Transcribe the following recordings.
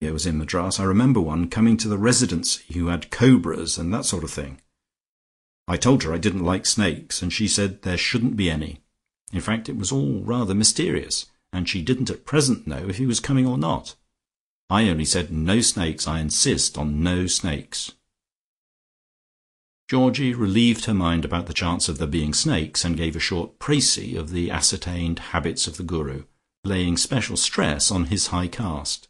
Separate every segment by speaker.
Speaker 1: was in Madras, I remember one coming to the Residency who had cobras and that sort of thing. I told her I didn't like snakes, and she said there shouldn't be any. In fact, it was all rather mysterious, and she didn't at present know if he was coming or not. I only said, 'No snakes. I insist on no snakes.'" Georgie relieved her mind about the chance of there being snakes, and gave a short précis of the ascertained habits of the Guru, laying special stress on his high caste.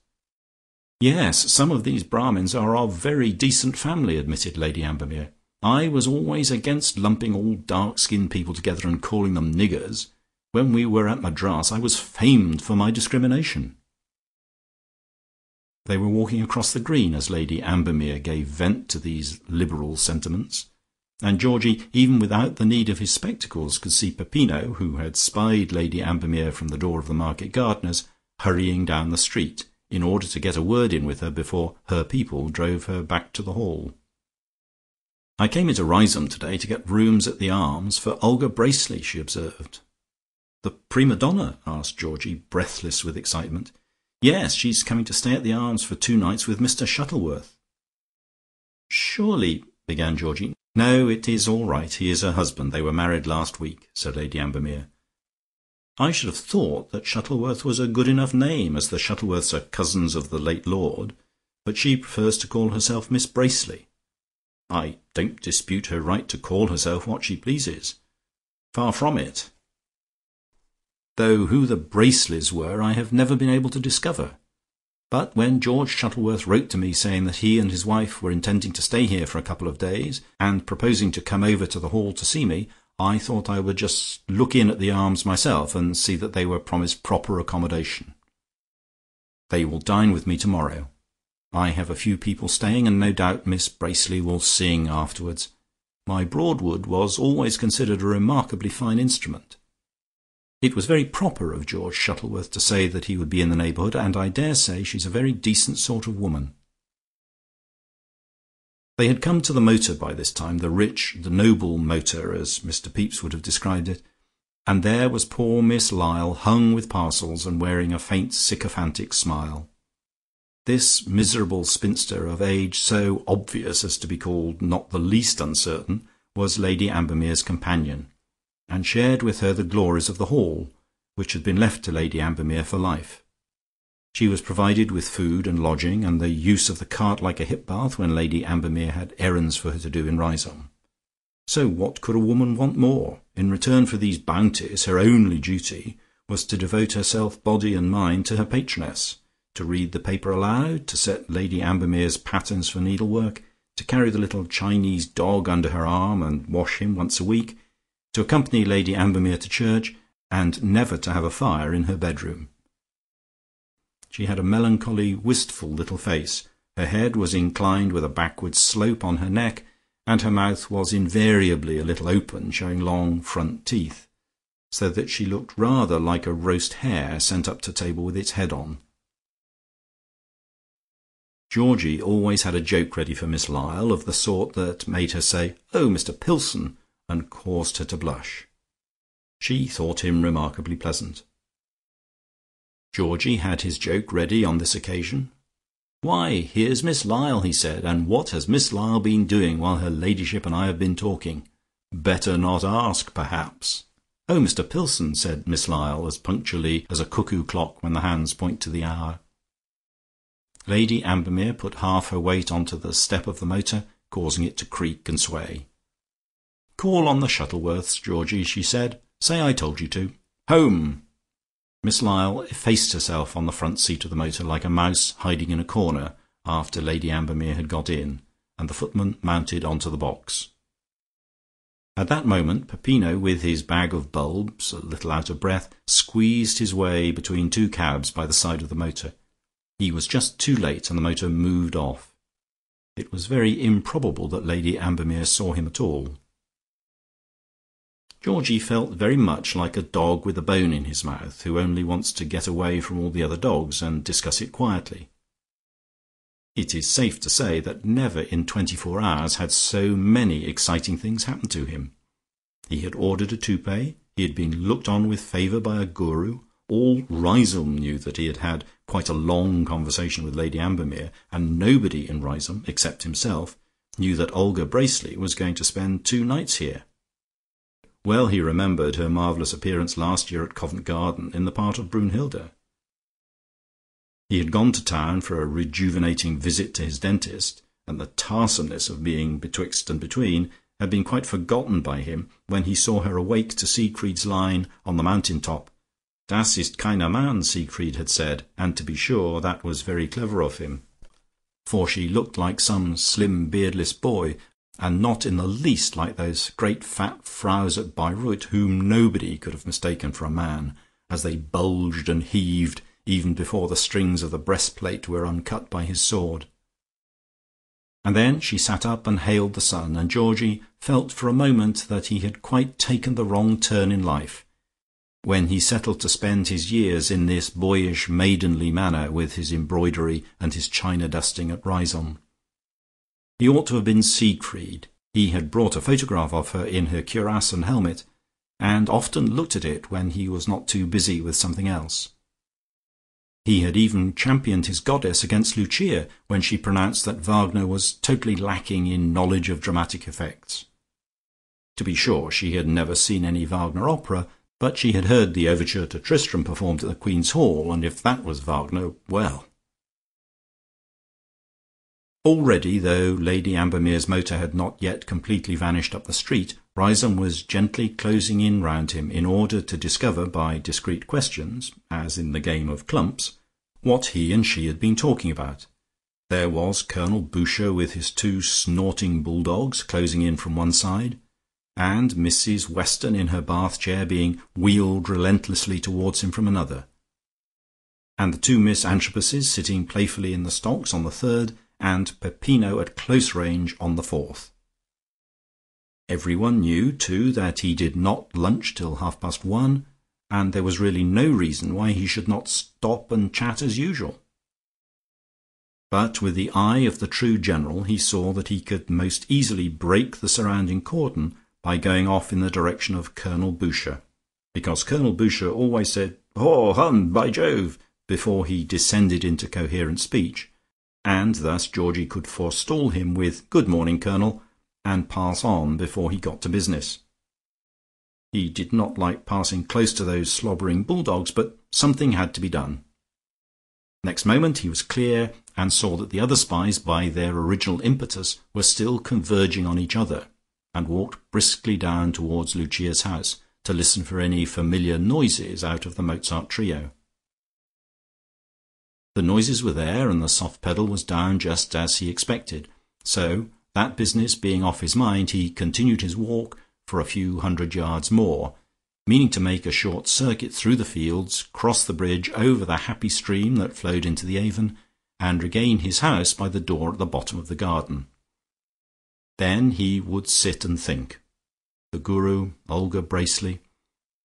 Speaker 1: "Yes, some of these Brahmins are of very decent family," admitted Lady Ambermere. "I was always against lumping all dark-skinned people together and calling them niggers. When we were at Madras I was famed for my discrimination." They were walking across the green as Lady Ambermere gave vent to these liberal sentiments, and Georgie, even without the need of his spectacles, could see Peppino, who had spied Lady Ambermere from the door of the market gardeners, hurrying down the street, in order to get a word in with her before her people drove her back to the hall. "I came into Riseholme to-day to get rooms at the Arms for Olga Bracely," she observed. "The prima donna?" asked Georgie, breathless with excitement. "Yes, she's coming to stay at the Arms for 2 nights with Mr. Shuttleworth." "Surely—" began Georgie. "No, it is all right. He is her husband. They were married last week," said Lady Ambermere. "I should have thought that Shuttleworth was a good enough name, as the Shuttleworths are cousins of the late lord, but she prefers to call herself Miss Bracely. I don't dispute her right to call herself what she pleases. Far from it. Though who the Braceleys were I have never been able to discover. But when George Shuttleworth wrote to me saying that he and his wife were intending to stay here for a couple of days, and proposing to come over to the Hall to see me, I thought I would just look in at the Arms myself and see that they were promised proper accommodation. They will dine with me tomorrow. I have a few people staying, and no doubt Miss Bracely will sing afterwards. My Broadwood was always considered a remarkably fine instrument. It was very proper of George Shuttleworth to say that he would be in the neighbourhood, and I dare say she's a very decent sort of woman." They had come to the motor by this time, the rich, the noble motor, as Mr. Pepys would have described it, and there was poor Miss Lyall, hung with parcels, and wearing a faint sycophantic smile. This miserable spinster, of age so obvious as to be called not the least uncertain, was Lady Ambermere's companion, and shared with her the glories of the Hall, which had been left to Lady Ambermere for life. She was provided with food and lodging, and the use of the cart like a hip bath when Lady Ambermere had errands for her to do in Riseholme. So what could a woman want more? In return for these bounties, her only duty was to devote herself body and mind to her patroness, to read the paper aloud, to set Lady Ambermere's patterns for needlework, to carry the little Chinese dog under her arm and wash him once a week, to accompany Lady Ambermere to church, and never to have a fire in her bedroom. She had a melancholy, wistful little face. Her head was inclined with a backward slope on her neck, and her mouth was invariably a little open, showing long front teeth, so that she looked rather like a roast hare sent up to table with its head on. Georgie always had a joke ready for Miss Lyall, of the sort that made her say, "Oh, Mr. Pilson," and caused her to blush. She thought him remarkably pleasant. Georgie had his joke ready on this occasion. "Why, here's Miss Lyall," he said, "and what has Miss Lyall been doing while her ladyship and I have been talking? Better not ask, perhaps." "Oh, Mr. Pilson," said Miss Lyall, as punctually as a cuckoo clock when the hands point to the hour. Lady Ambermere put half her weight onto the step of the motor, causing it to creak and sway. "Call on the Shuttleworths, Georgie," she said. "Say I told you to. Home!" Miss Lyall effaced herself on the front seat of the motor like a mouse hiding in a corner after Lady Ambermere had got in, and the footman mounted onto the box. At that moment Peppino, with his bag of bulbs, a little out of breath, squeezed his way between 2 cabs by the side of the motor. He was just too late, and the motor moved off. It was very improbable that Lady Ambermere saw him at all. Georgie felt very much like a dog with a bone in his mouth, who only wants to get away from all the other dogs and discuss it quietly. It is safe to say that never in 24 hours had so many exciting things happened to him. He had ordered a toupee, he had been looked on with favour by a guru, all Riseholme knew that he had had quite a long conversation with Lady Ambermere, and nobody in Riseholme, except himself, knew that Olga Bracely was going to spend 2 nights here. Well he remembered her marvellous appearance last year at Covent Garden in the part of Brunhilde. He had gone to town for a rejuvenating visit to his dentist, and the tarsomeness of being betwixt and between had been quite forgotten by him when he saw her awake to Siegfried's line on the mountain top. Das ist keiner Mann, Siegfried had said, and to be sure that was very clever of him, for she looked like some slim beardless boy, and not in the least like those great fat fraus at Bayreuth, whom nobody could have mistaken for a man, as they bulged and heaved even before the strings of the breastplate were uncut by his sword. And then she sat up and hailed the sun, and Georgie felt for a moment that he had quite taken the wrong turn in life, when he settled to spend his years in this boyish maidenly manner with his embroidery and his china dusting at Riseholme. He ought to have been Siegfried. He had brought a photograph of her in her cuirass and helmet, and often looked at it when he was not too busy with something else. He had even championed his goddess against Lucia when she pronounced that Wagner was totally lacking in knowledge of dramatic effects. To be sure, she had never seen any Wagner opera, but she had heard the overture to Tristram performed at the Queen's Hall, and if that was Wagner, well. Already, though Lady Ambermere's motor had not yet completely vanished up the street, Riseholme was gently closing in round him in order to discover by discreet questions, as in the game of clumps, what he and she had been talking about. There was Colonel Boucher with his 2 snorting bulldogs closing in from one side, and Mrs. Weston in her bath chair being wheeled relentlessly towards him from another, and the 2 Miss Antrobuses sitting playfully in the stocks on the third, and Peppino at close range on the fourth. Everyone knew, too, that he did not lunch till 1:30, and there was really no reason why he should not stop and chat as usual. But with the eye of the true general he saw that he could most easily break the surrounding cordon by going off in the direction of Colonel Boucher, because Colonel Boucher always said, "Oh, hum, by Jove," before he descended into coherent speech, and thus Georgie could forestall him with "Good morning, Colonel," and pass on before he got to business. He did not like passing close to those slobbering bulldogs, but something had to be done. Next moment he was clear, and saw that the other spies, by their original impetus, were still converging on each other, and walked briskly down towards Lucia's house to listen for any familiar noises out of the Mozart trio. The noises were there, and the soft pedal was down just as he expected, so, that business being off his mind, he continued his walk for a few 100 yards more, meaning to make a short circuit through the fields, cross the bridge over the happy stream that flowed into the Avon, and regain his house by the door at the bottom of the garden. Then he would sit and think. The Guru, Olga Bracely.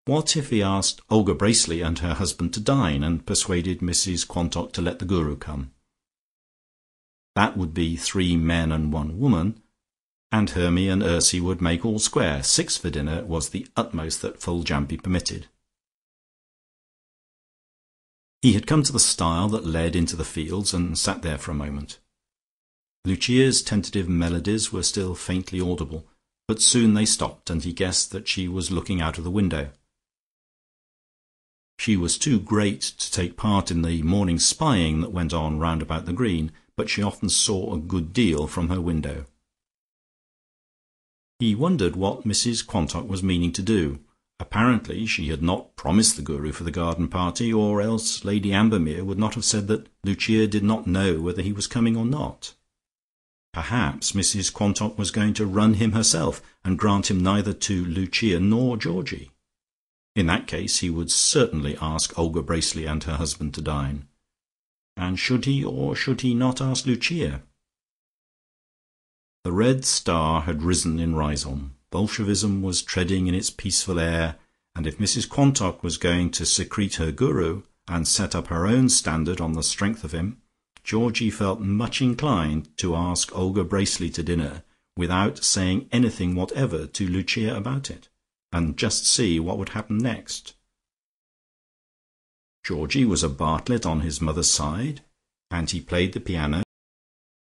Speaker 1: What if he asked Olga Bracely and her husband to dine, and persuaded Mrs. Quantock to let the Guru come? That would be 3 men and 1 woman, and Hermy and Ursy would make all square. 6 for dinner was the utmost that Foljambe permitted. He had come to the stile that led into the fields, and sat there for a moment. Lucia's tentative melodies were still faintly audible, but soon they stopped, and he guessed that she was looking out of the window. She was too great to take part in the morning spying that went on round about the green, but she often saw a good deal from her window. He wondered what Mrs. Quantock was meaning to do. Apparently she had not promised the Guru for the garden party, or else Lady Ambermere would not have said that Lucia did not know whether he was coming or not. Perhaps Mrs. Quantock was going to run him herself, and grant him neither to Lucia nor Georgie. In that case he would certainly ask Olga Bracely and her husband to dine. And should he or should he not ask Lucia? The red star had risen in Riseholme. Bolshevism was treading in its peaceful air, and if Mrs. Quantock was going to secrete her Guru, and set up her own standard on the strength of him, Georgie felt much inclined to ask Olga Bracely to dinner without saying anything whatever to Lucia about it, and just see what would happen next. Georgie was a Bartlett on his mother's side, and he played the piano